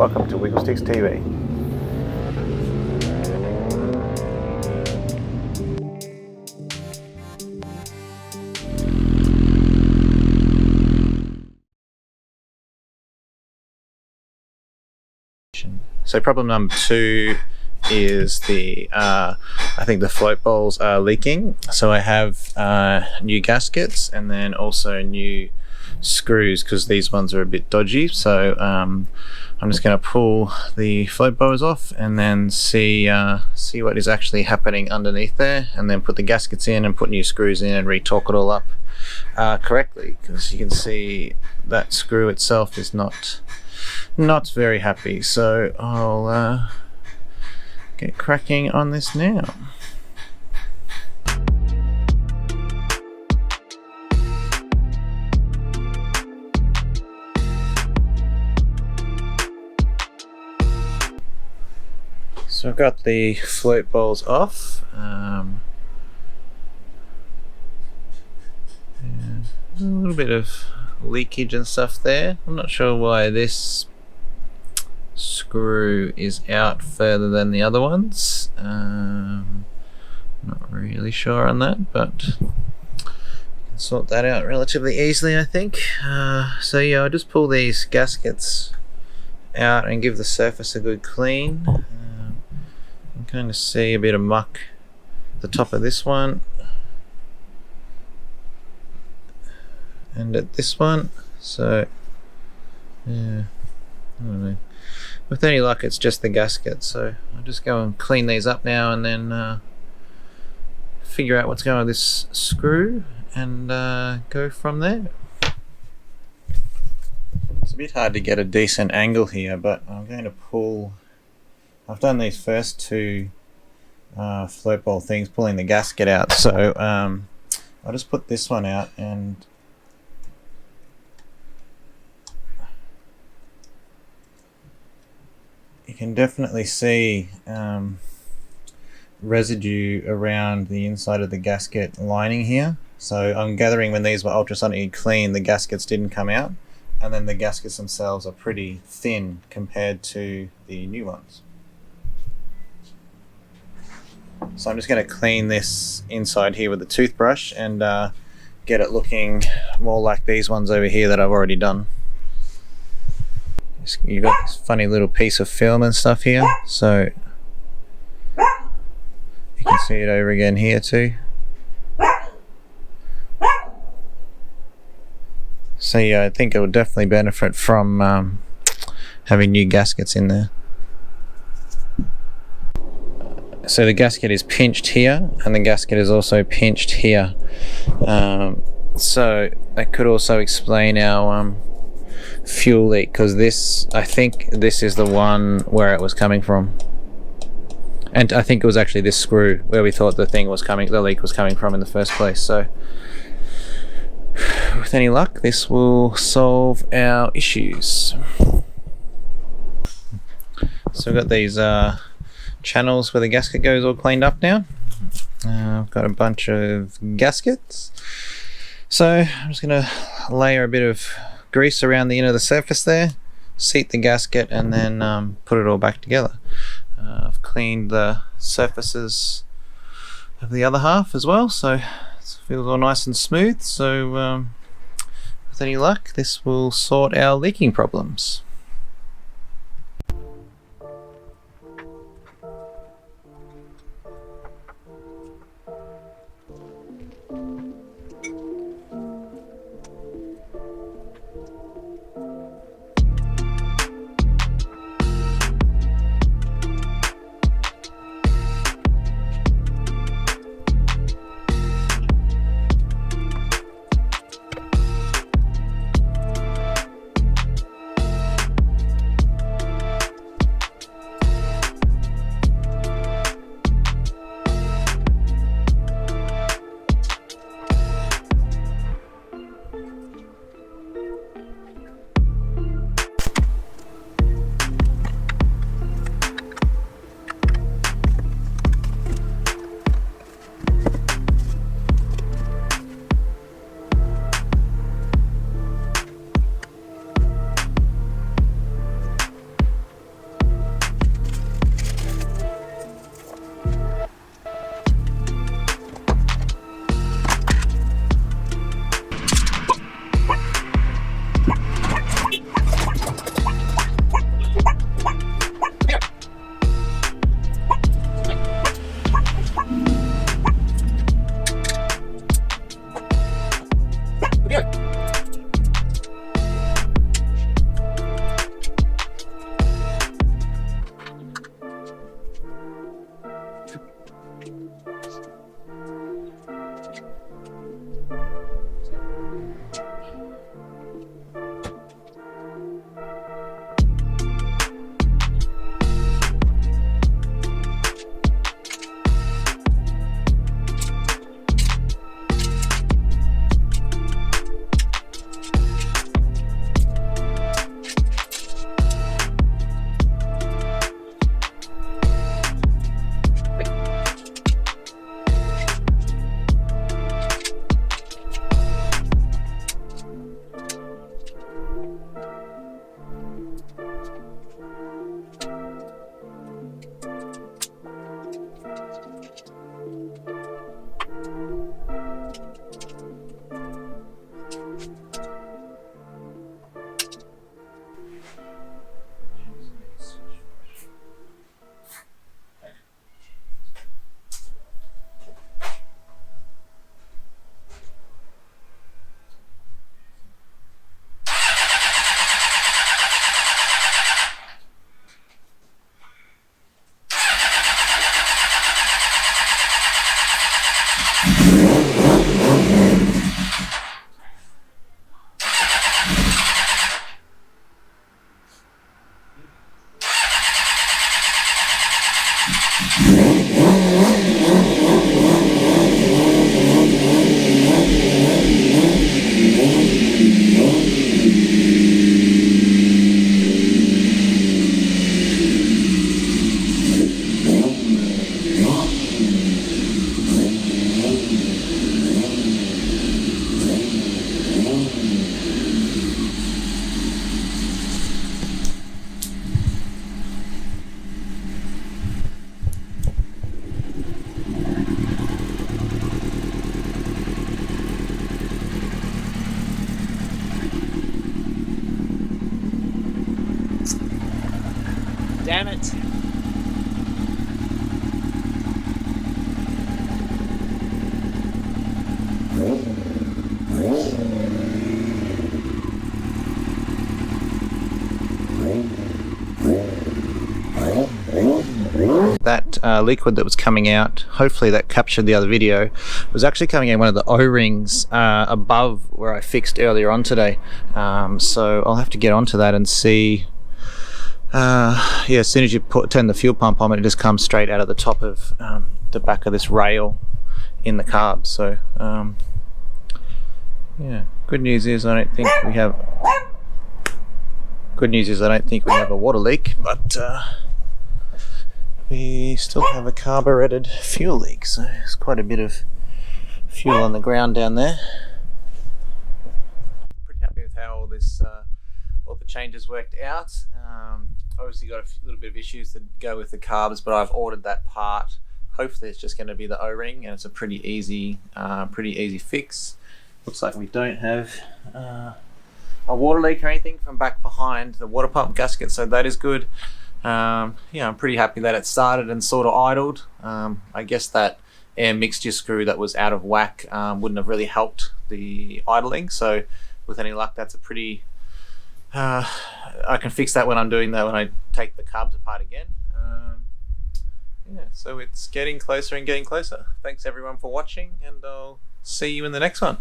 Welcome to Wigglesticks TV. So problem number 2 is I think the float bowls are leaking. So I have new gaskets and then also new screws because these ones are a bit dodgy. So I'm just going to pull the float bowls off and then see what is actually happening underneath there, and then put the gaskets in and put new screws in and re-torque it all up correctly, because you can see that screw itself is not very happy. So I'll get cracking on this now. So I've got the float bowls off. Yeah, a little bit of leakage and stuff there. I'm not sure why this screw is out further than the other ones. Not really sure on that, but you can sort that out relatively easily, I think. So yeah, I'll just pull these gaskets out and give the surface a good clean. You can kind of see a bit of muck at the top of this one and at this one. So yeah, I don't know. With any luck, it's just the gasket. So I'll just go and clean these up now and then figure out what's going on with this screw and go from there. It's a bit hard to get a decent angle here, but I'm going to pull. I've done these first two float bowl things, pulling the gasket out. So I'll just put this one out, and you can definitely see residue around the inside of the gasket lining here. So I'm gathering when these were ultrasonically clean, the gaskets didn't come out, and then the gaskets themselves are pretty thin compared to the new ones. So I'm just going to clean this inside here with a toothbrush and get it looking more like these ones over here that I've already done. You've got this funny little piece of film and stuff here, so you can see it over again here too. So yeah, I think it will definitely benefit from having new gaskets in there. So the gasket is pinched here, and the gasket is also pinched here. So that could also explain our fuel leak, because I think this is the one where it was coming from, and I think it was actually this screw where we thought the leak was coming from in the first place. So with any luck, this will solve our issues. So we've got these channels where the gasket goes all cleaned up now. I've got a bunch of gaskets, so I'm just going to layer a bit of grease around the inner of the surface there, seat the gasket, and then put it all back together. I've cleaned the surfaces of the other half as well, so it feels all nice and smooth. So with any luck, this will sort our leaking problems. Damn it. That liquid that was coming out, hopefully that captured the other video, was actually coming out one of the O-rings above where I fixed earlier on today. So I'll have to get onto that and see. Yeah, as soon as you turn the fuel pump on, it just comes straight out of the top of the back of this rail in the carb. So yeah, good news is I don't think we have a water leak, but we still have a carbureted fuel leak, so there's quite a bit of fuel on the ground down there. Pretty happy with how all the changes worked out. Obviously got a little bit of issues to go with the carbs, but I've ordered that part. Hopefully it's just going to be the O-ring, and it's a pretty easy fix. Looks like we don't have a water leak or anything from back behind the water pump gasket, so that is good. Yeah, I'm pretty happy that it started and sort of idled. I guess that air mixture screw that was out of whack wouldn't have really helped the idling, so with any luck that's a pretty I can fix that when I'm doing that, when I take the carbs apart again. Yeah, so it's getting closer and getting closer. Thanks everyone for watching, and I'll see you in the next one.